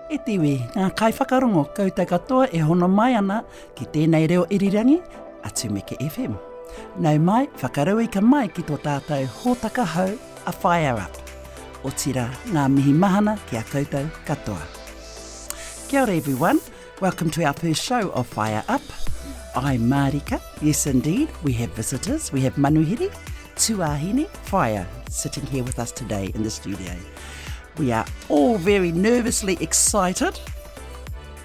E tiwi, ngā kai whakarongo koutou katoa e hono mai ana ki tēnei reo irirangi a Tumeke FM. Nau mai, whakarau ka mai ki tō tātou hōtaka hau a WhāeaUP. O tira ngā mihi mahana ki a koutou katoa. Kia ora everyone, welcome to our first show of WhāeaUP. I'm Reka. Yes indeed, we have visitors, we have manuhiri, wahine, whaia, sitting here with us today in the studio. We are all very nervously excited,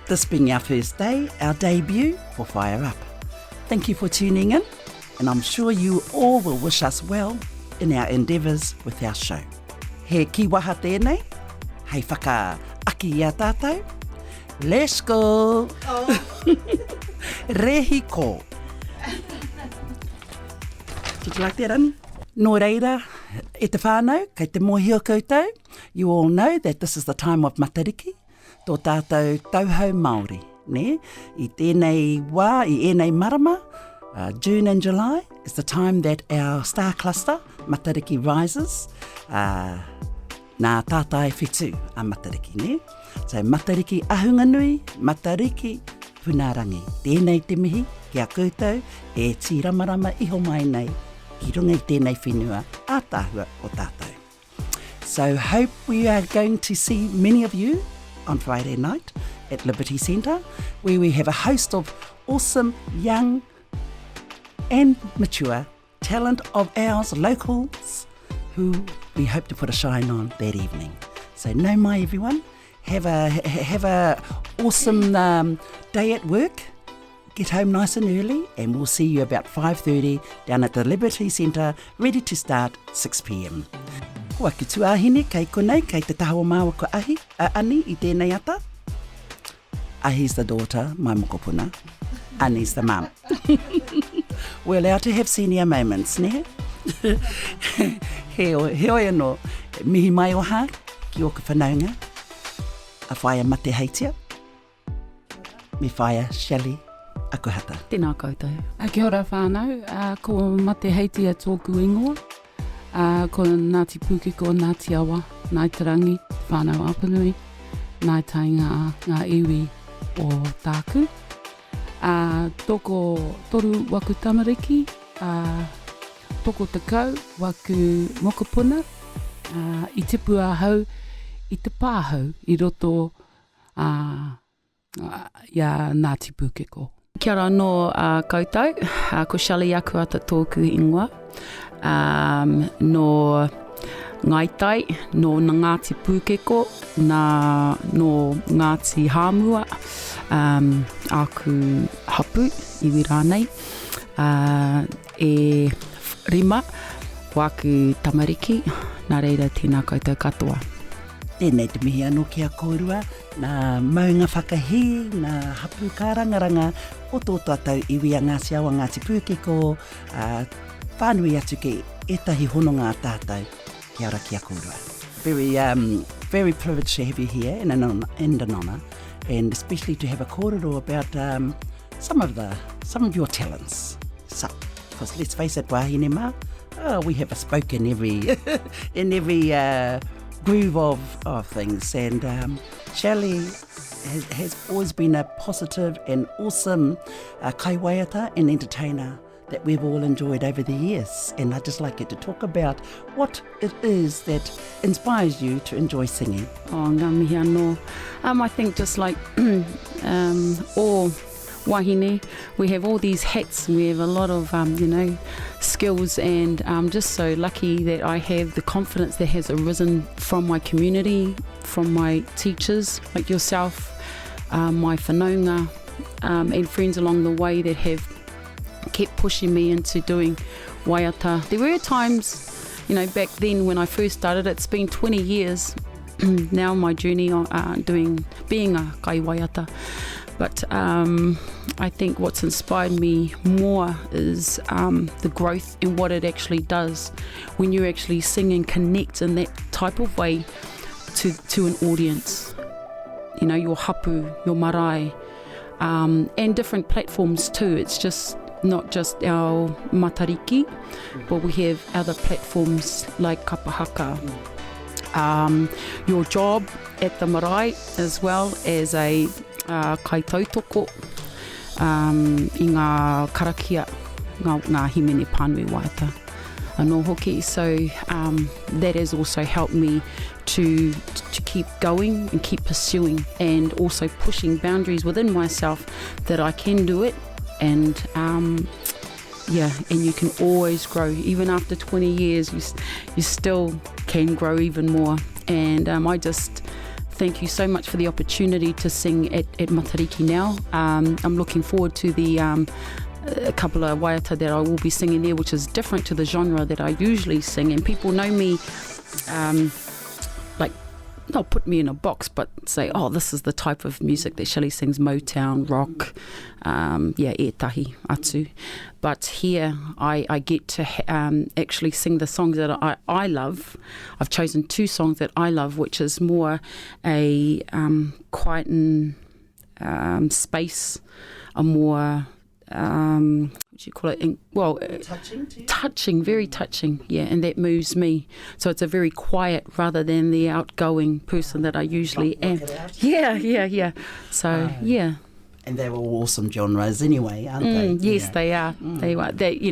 this being our first day, our debut for WhāeaUP. Thank you for tuning in, and I'm sure you all will wish us well in our endeavours with our show. He ki waha tēnei, hei whaka aki ia tātou, let's go! Rehi ko! Did you like that, Annie? Nō reira, e te whānau, kei te mōhio koutou, you all know that this is the time of matariki, tō tātou tauhau Māori, ne? I tēnei wā, i ēnei marama, June and July is the time that our star cluster, matariki, rises. Nā tātai whetū a matariki, ne? So matariki ahunga nui, matariki punarangi. Tēnei te mihi, kia koutou, e tīramarama iho mai nei, ki runga i tēnei whenua ātāhua o tātou. So hope we are going to see many of you on Friday night at Liberty Centre, where we have a host of awesome young and mature talent of ours, locals, who we hope to put a shine on that evening. So no mai everyone, have a awesome day at work. Get home nice and early, and we'll see you about 5:30 down at the Liberty Centre, ready to start 6 p.m. Kua ki tuahine, kei konei, kei te tahawa māua ko ahi, Ani i tēnei ata. Ahi's the daughter, mai mokopuna. Ani's the mum. We're allowed to have senior moments, ne? He oi anō, mihi mai o hā, ki o ka whanaunga, a whaia Mate Heitia, me whaia Shelley Akuhata. Tēnā koutou. Kia ora whānau, ko Mate Heitia tōku ingoa, ko Ngāti Pūkeko, Ngāti Awa, Ngāi Tarangi, whānau apanui, Ngāi tainga ngā iwi o tāku. Toko toru waku tamariki, toko tekau waku mokopuna, I tipu ahau, I te pāhau, I roto ia Ngāti Pūkeko. Kia ora no koutou, ko Shelley Akuhata tōku ingoa, no ngaitai, no Ngāti Pūkeko, no Ngāti Hāmua, aku hapu, iwi rānei, e rima, waku tamariki, nā reira tēnā koutou katoa. Tēnei te mihi anō kia kōrua, nā maunga whakahi, nā hapu kārangaranga o tō tātou iwi a Ngāti Awa, Ngāti Pūkeko, whānui atu ki etahi hononga tātou, kia ora kia kōrua. Very privileged to have you here and an honour, and especially to have a kōrero about some of your talents. So, because let's face it, wahine mā, we have a spoke in every groove of things, and Shelley has always been a positive and awesome kaiwaiata and entertainer that we've all enjoyed over the years, and I'd just like you to talk about what it is that inspires you to enjoy singing. Oh, ngā mihi anō. I think just like all wahine, we have all these hats, we have a lot of skills, and I'm just so lucky that I have the confidence that has arisen from my community, from my teachers like yourself, my whanaunga, and friends along the way that have kept pushing me into doing waiata. There were times, back then when I first started, it's been 20 years now my journey on being a kai waiata. But I think what's inspired me more is the growth in what it actually does when you actually sing and connect in that type of way to an audience. Your hapu, your marae, and different platforms too. It's just not just our matariki, but we have other platforms like kapahaka, your job at the marae, as well as a kai tautoko i ngā karakia, ngā himene pānui waiata anō hoki. So that has also helped me to keep going and keep pursuing, and also pushing boundaries within myself that I can do it. And and you can always grow. Even after 20 years, you still can grow even more. And I just thank you so much for the opportunity to sing at Matariki now. I'm looking forward to the a couple of waiata that I will be singing there, which is different to the genre that I usually sing. And people know me, like, they'll put me in a box, but say, oh, this is the type of music that Shelley sings, Motown, rock, etahi, atu. But here I get to actually sing the songs that I love. I've chosen 2 songs that I love, which is more a quiet space, a more what do you call it? Touching, very touching, yeah, and that moves me. So it's a very quiet rather than the outgoing person that I usually am. Yeah. So yeah. And they're all awesome genres anyway, aren't they? Yes, they are. They are.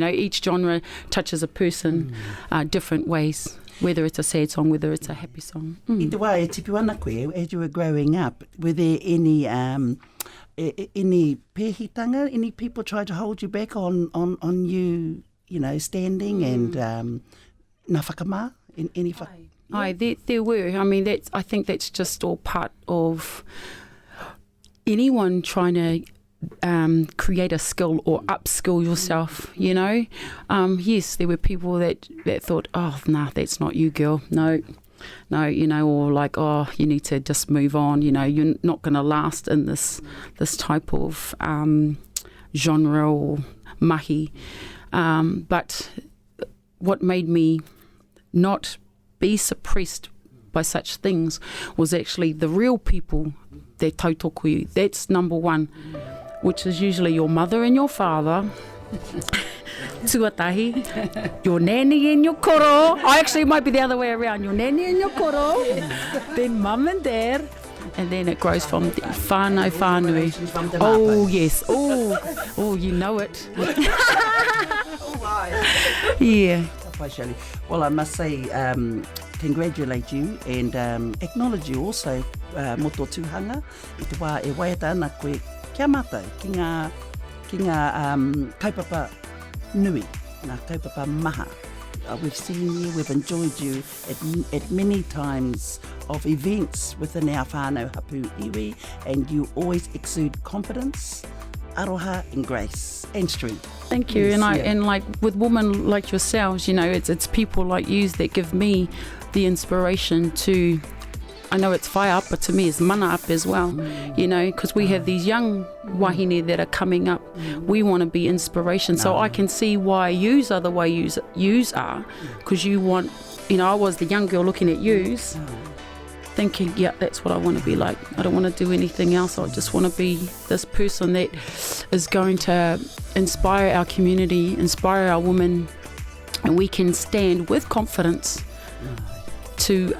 Each genre touches a person different ways. Whether it's a sad song, whether it's a happy song. I te whāeaUP ana koe, as you were growing up, were there any pēhitanga, any people try to hold you back on you, standing and nā whakamā, any whakamā? Aye, there were. I mean, I think that's just all part of anyone trying to create a skill or upskill yourself, Yes, there were people that thought, oh, nah, that's not you, girl. No, or like, oh, you need to just move on, you're not going to last in this type of genre or mahi. But what made me not be suppressed by such things was actually the real people that tautoko you. That's number one, which is usually your mother and your father, tuatahi, your nanny and your koro. Actually, it might be the other way around. Your nanny and your koro, then mum and dad, and then it grows from the whānau whānui. Oh, yes. Oh, you know it. Yeah. Well, I must say, congratulate you and acknowledge you also, moto tuhanga, I te wā e waiata ana koe kia mātou ki ngā kaupapa nui, ngā kaupapa maha. We've seen you, we've enjoyed you at many times of events within our whānau hapu iwi, and you always exude confidence, aroha and grace and strength. Thank you. Yes, and like with women like yourselves, it's people like you that give me the inspiration to, I know it's whāeaUP, but to me it's manuhiri as well, because we have these young wahine that are coming up. We want to be inspiration. So I can see why yous are the way yous are, because you want, I was the young girl looking at yous, thinking, yeah, that's what I want to be like. I don't want to do anything else. I just want to be this person that is going to inspire our community, inspire our women, and we can stand with confidence to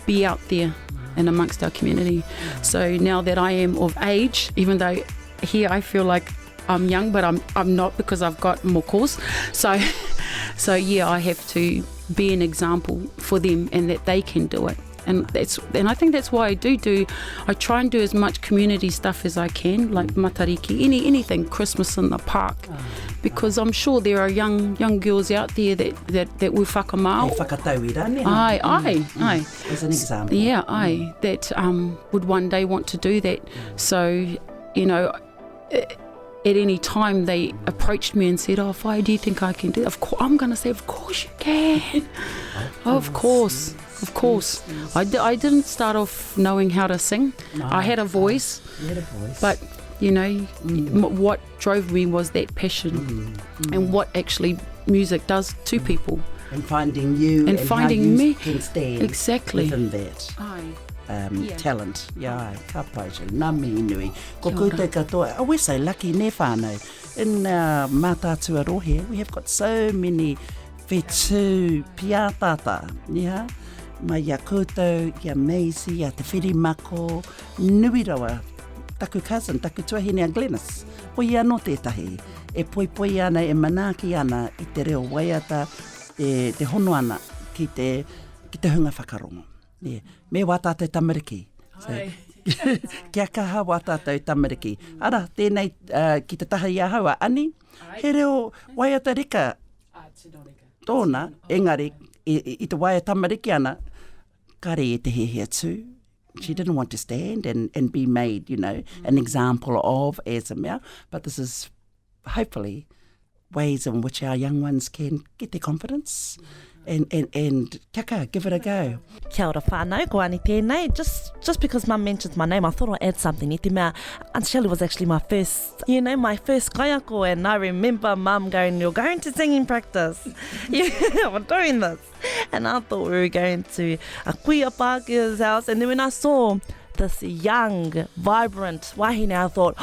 be out there and amongst our community. So now that I am of age, even though here I feel like I'm young, but I'm not, because I've got more course. So yeah, I have to be an example for them, and that they can do it. And I think that's why I try and do as much community stuff as I can, like matariki, anything, Christmas in the park, because I'm sure there are young girls out there that will whakamau. Aye. As an example. Yeah, that would one day want to do that. So, at any time they approached me and said, oh, why do you think I can do that? I'm going to say, of course you can. Of course. I didn't start off knowing how to sing. No. I had a voice. But, what drove me was that passion and what actually music does to people. And finding you and finding how you can stand within that. Talent. Ka pai so nā mihi nui. Ko koutou katoa. We're so lucky ne whānau. In Mātātua Rohe, we have got so many whetū piātata. Yeah. mai ia koutou, ia Maisie, ia te whirimako, nui rawa, taku cousin, taku tuahine a Glennis. O ia no tētahi, e poipoi ana, e manaaki ana i te reo waiata, te hono ana ki te hunga whakarongo. Yeah. Me wā tātou tamariki. So, kia kaha wā tātou tamariki. Ara, tēnei ki te taha ia haua, ani, he reo waiata reka tōna, engari, i te waia tamariki ana, kare e te hehea tū. She didn't want to stand and be made, you know, an example of as a mea, but this is hopefully ways in which our young ones can get their confidence and kia kaha, give it a go. Kia ora whānau, ko ani tēnei. Just because Mum mentioned my name, I thought I'd add something. I te mea, Aunt Shelley was actually my first kaiako, and I remember Mum going, you're going to singing practice. Yeah, we're doing this. And I thought we were going to a kuia Pākea's house, and then when I saw this young, vibrant wahine, I thought,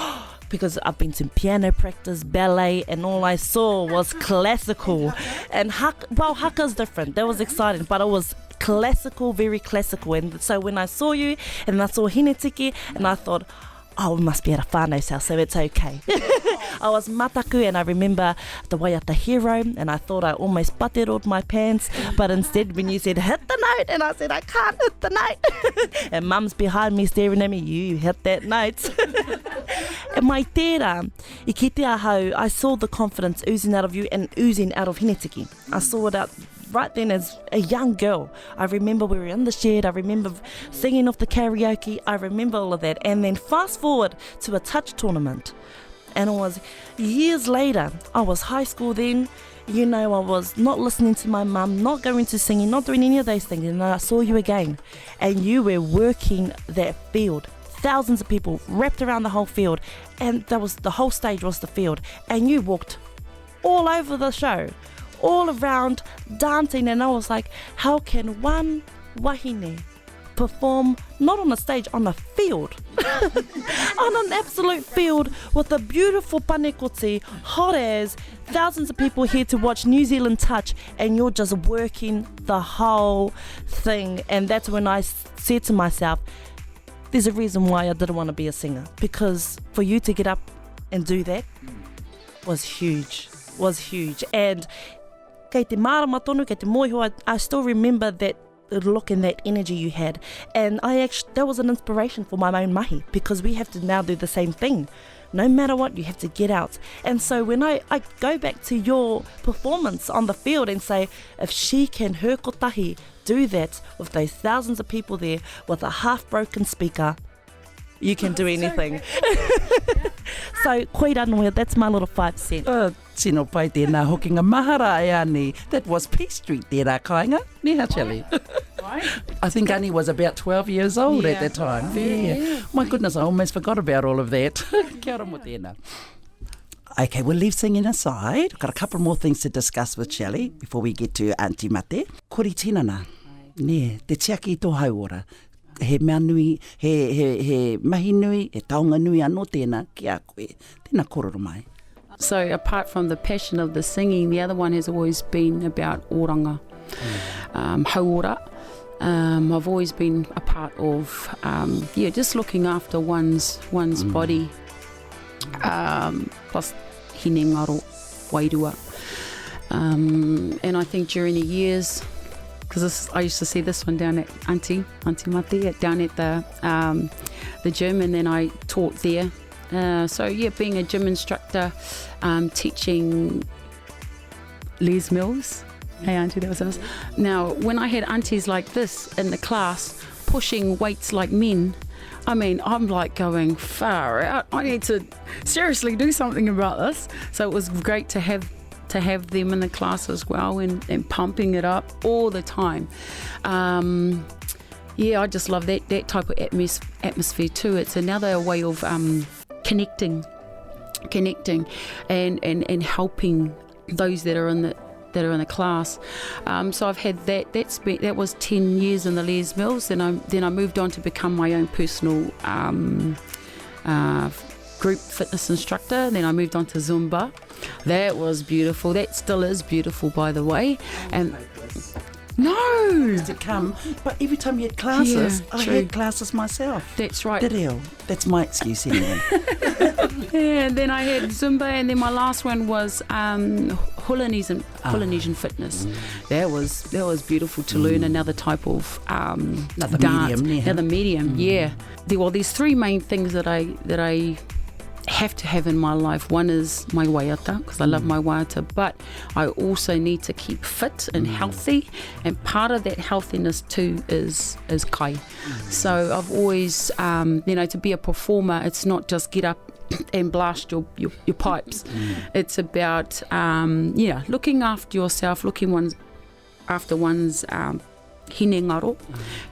because I've been to piano practice, ballet, and all I saw was classical. And haka's different. That was exciting, but it was classical, very classical. And so when I saw you, and I saw hine tiki, and I thought, oh, we must be at a whānau's house, so it's okay. I was mataku, and I remember the waiata hero, and I thought I almost pateroed my pants, but instead when you said, hit the note, and I said, I can't hit the note. And Mum's behind me staring at me, you hit that note. And my tērā, I ki te ahau, I saw the confidence oozing out of you and oozing out of hinetiki. I saw it out right then as a young girl. I remember we were in the shed, I remember singing off the karaoke, I remember all of that. And then fast forward to a touch tournament. And it was years later, I was high school then, you know, I was not listening to my mum, not going to singing, not doing any of those things. And I saw you again, and you were working that field. Thousands of people wrapped around the whole field, and the whole stage was the field. And you walked all over the show, all around dancing, and I was like, how can one wahine perform not on a stage, on a field, on an absolute field with a beautiful panekoti, hot as, thousands of people here to watch New Zealand touch, and you're just working the whole thing. And that's when I said to myself, there's a reason why I didn't want to be a singer, because for you to get up and do that was huge. And kei te māra matonu, kei te moihua, I still remember that look and that energy you had. And that was an inspiration for my own mahi, because we have to now do the same thing. No matter what, you have to get out. And so when I go back to your performance on the field and say, if she can, her kotahi, do that with those thousands of people there with a half-broken speaker, you can do anything. So, koe ranua, that's my little 5 cents. Tino pai tēnā hokinga mahara e ani. That was Peace Street tērā kāinga. Neha Shelley. I think Annie was about 12 years old at that time. Yeah. My goodness, I almost forgot about all of that. Kia ora mo tēnā. Okay, we'll leave singing aside. Got a couple more things to discuss with Shelley before we get to Auntie Mate. Kori tinana. Ne, te tiaki i tō hauora. He mea nui, he mahi nui, he taonga nui anō tēnā ki a koe. Tēnā kororo mai. So apart from the passion of the singing, the other one has always been about oranga, Hauora. I've always been a part of, just looking after one's body, plus hine ngaro wairua. And I think during the years, because I used to see this one down at Auntie Mate, down at the gym, and then I taught there. Being a gym instructor, teaching Les Mills. Hey Auntie, that was us. Now, when I had aunties like this in the class, pushing weights like men, I mean, I'm like going far out. I need to seriously do something about this. So it was great to have them in the class as well, and pumping it up all the time. I just love that type of atmosphere too. It's another way of connecting and helping those that are in the class. So I've had that was 10 years in the Les Mills, and then I moved on to become my own personal group fitness instructor. Then I moved on to Zumba. That was beautiful. That still is beautiful, by the way. And No! To come, but every time you had classes, Yeah, I true. had classes myself. That's right. Te reo. That's my excuse anyway. Yeah, and then I had Zumba, and then my last one was Polynesian fitness. That was beautiful to learn another type of Another dance, medium, yeah. another medium. Yeah. There's three main things that I have to have in my life. One is my waiata, because I love my waiata, but I also need to keep fit and healthy, and part of that healthiness too is kai. So I've always, to be a performer, it's not just get up and blast your pipes. It's about looking after yourself, looking after one's hine ngaro,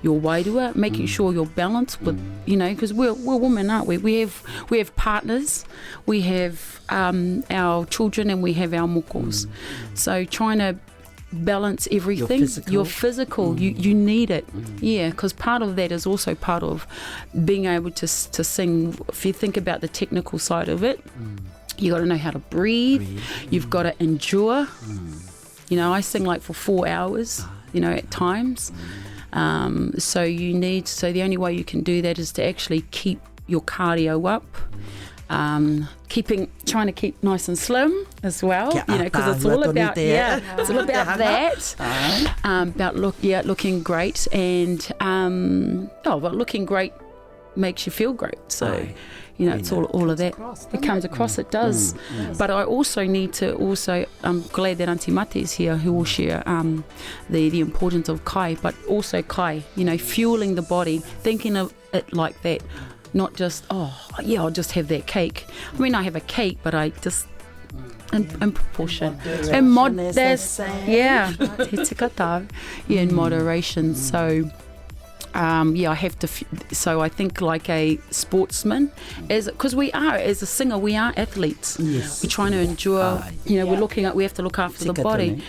your wairua, making sure you're balanced with, because we're women, aren't we? We have partners, we have our children, and we have our mokos. So trying to balance everything. Your physical. You need it. Yeah, because part of that is also part of being able to sing. If you think about the technical side of it, you got to know how to breathe. You've got to endure. I sing like for 4 hours, at times. So the only way you can do that is to actually keep your cardio up. Trying to keep nice and slim as well, because it's all about it's all about that. About looking great, and but looking great makes you feel great. So it's all of that. It comes across. It does. But I also need to I'm glad that Auntie Mate is here, who will share the importance of kai, but also kai. Fueling the body, thinking of it like that. Not just, I'll just have that cake. I mean, I have a cake, but I just, in proportion. In moderation. So, I have to, so I think like a sportsman, because as a singer, we are athletes. Yes. We're trying to endure, we have to look after the body.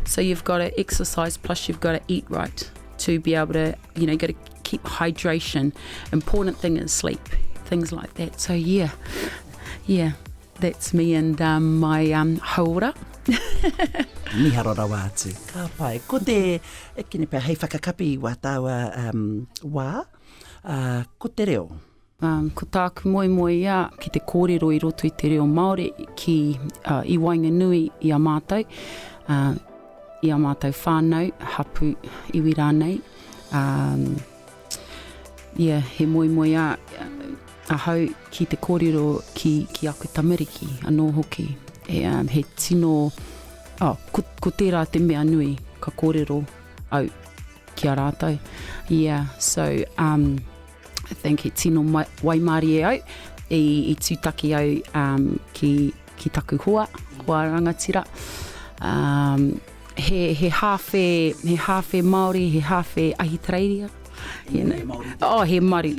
So you've got to exercise, plus you've got to eat right to be able to, got to keep hydration. Important thing is sleep, things like that. So that's me and my Hauora. Miharora wātu. Ka pai. Ko te kini pia hei whakakapi wā tāua wā. Ko te reo. Ko tāku moe ia ki te kōrero i roto i te reo Māori ki i Wainganui i a mātou. I a mātou whānau, hapu iwi rānei. He moe ia ahau ki te kōrero ki aku tamariki, anō hoki. He tino, ko tērā te mea nui ka kōrero au ki a rātou. So I think he tino waimari e au, i tūtaki au ki taku hoa rangatira. He hawhe Māori, he hawhe ahitereiria. He Māori,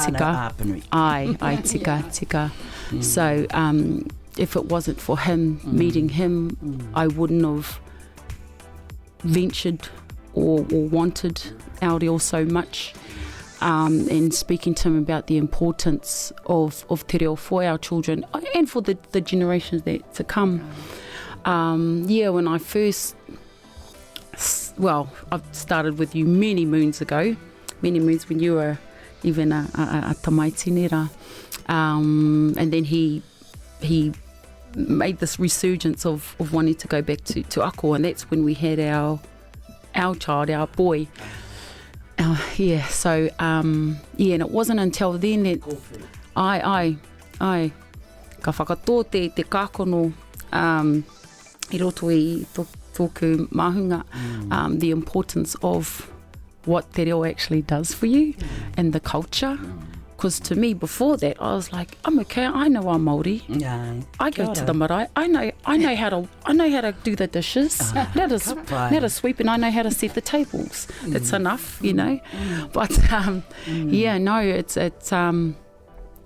tika. Ai, tika. So, if it wasn't for him, meeting him, I wouldn't have ventured or wanted our reo so much. And speaking to him about the importance of te reo for our children and for the generations that to come. When I first, I've started with you many moons when you were even a tamaitinera. And then he made this resurgence of wanting to go back to ako, and that's when we had our child, our boy. And it wasn't until then that I ka whakatō te kākono I roto i tōku mahunga, the importance of what te reo actually does for you and the culture. Because to me, before that, I was like, I'm okay. I know I'm Māori. I go to the marae. I know how to do the dishes. How to sweep, and I know how to set the tables. That's enough, But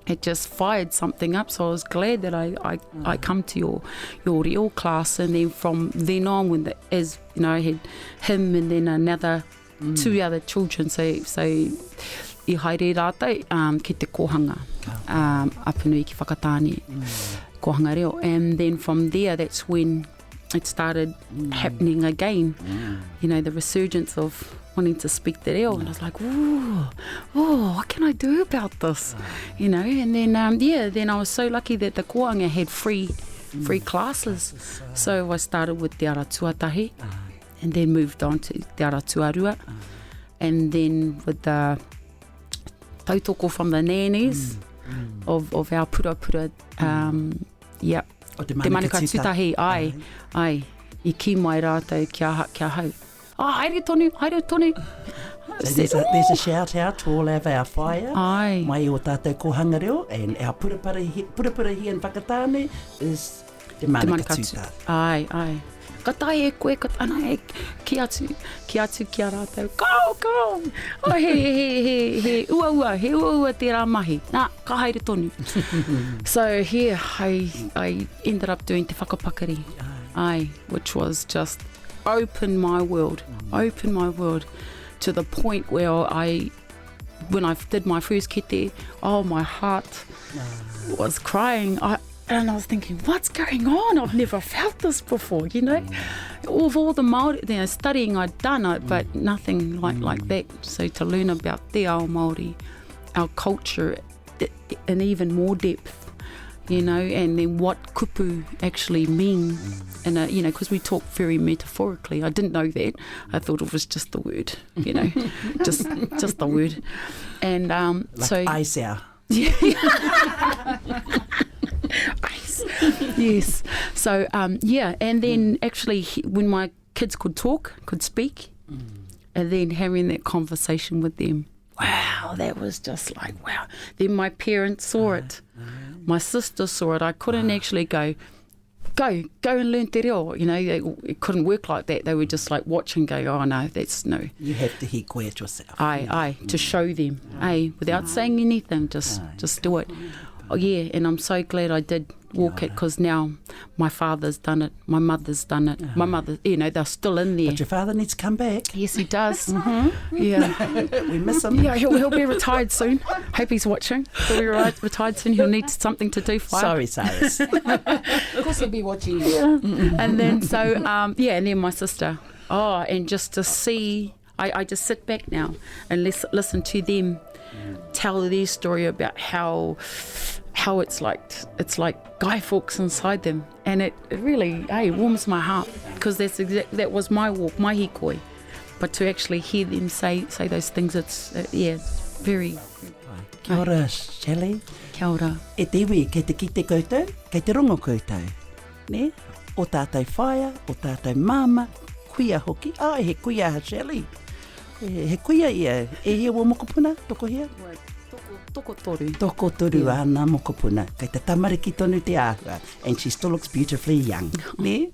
it just fired something up. So I was glad that I come to your reo class, and then from then on, I had him and then two other children. So I haere rātou ki te kohanga apunui ki whakatāne kohanga reo. And then from there, that's when it started happening again. You know, the resurgence of wanting to speak te reo, and I was like, what can I do about this? You know, and then then I was so lucky that the koanga had free classes. So I started with te ara tuatahi, and then moved on to te ara tuarua, and then with the tautoko from the nannies of our pura, te manaka tutahi, ai, I ki mai rātou kia hau. Haere tonu. So there's a shout out to all of our whāia. Ai. Mai o tātou kohanga reo, and our purapura hi and whakatāne is te manaka tuta. Ai. Ka tai e koe, ka tana e ki atu kia rātou. Go! Oh, he ua te rā mahi. Nā, ka haere tonu. So here, I ended up doing te whakapakari. Which was just opened my world to the point where when I did my first kete, my heart was crying. And I was thinking, what's going on? I've never felt this before, you know. Of all the Māori, studying I'd done, but nothing like that. So to learn about te ao Māori, our culture in even more depth, you know, and then what kupu actually mean. And, you know, because we talk very metaphorically. I didn't know that. I thought it was just the word, you know, just the word. And like ice out. Ice. Yes. So, and then actually when my kids could speak, and then having that conversation with them, wow, that was just like, wow. Then my parents saw it. My sister saw it. I couldn't actually go and learn te reo. You know, it couldn't work like that. They were just like watch and go, oh no, that's no. You have to hear koe it yourself. Aye, to show them, without saying anything, just do it. Oh yeah, and I'm so glad I did walk it, because now my father's done it, my mother's done it. My mother, you know, they're still in there. But your father needs to come back. Yes, he does. Yeah. We miss him. Yeah, he'll be retired soon. Hope he's watching. He'll be retired soon. He'll need something to do for Sorry, Cyrus. Of course he'll be watching you. Yeah. And then and then my sister. And just to see, I just sit back now and listen to them tell their story about how it's like guy forks inside them, and it really warms my heart, because that was my walk, my hikoi. But to actually hear them say those things, it's very. Kia ora, Shelley. Kia ora. E te iwi, kei te kite koutou, kei te rongo koutou. Ne? O tātou whāia, o tātou māma, kuia hoki. He kuia ha, Shelley. He kuia ia. E hia wo mokopuna, toko hia? Toko toru. Toko toru ana mokopuna. Kei te tamariki tonu te āhua. And she still looks beautifully young. Ne?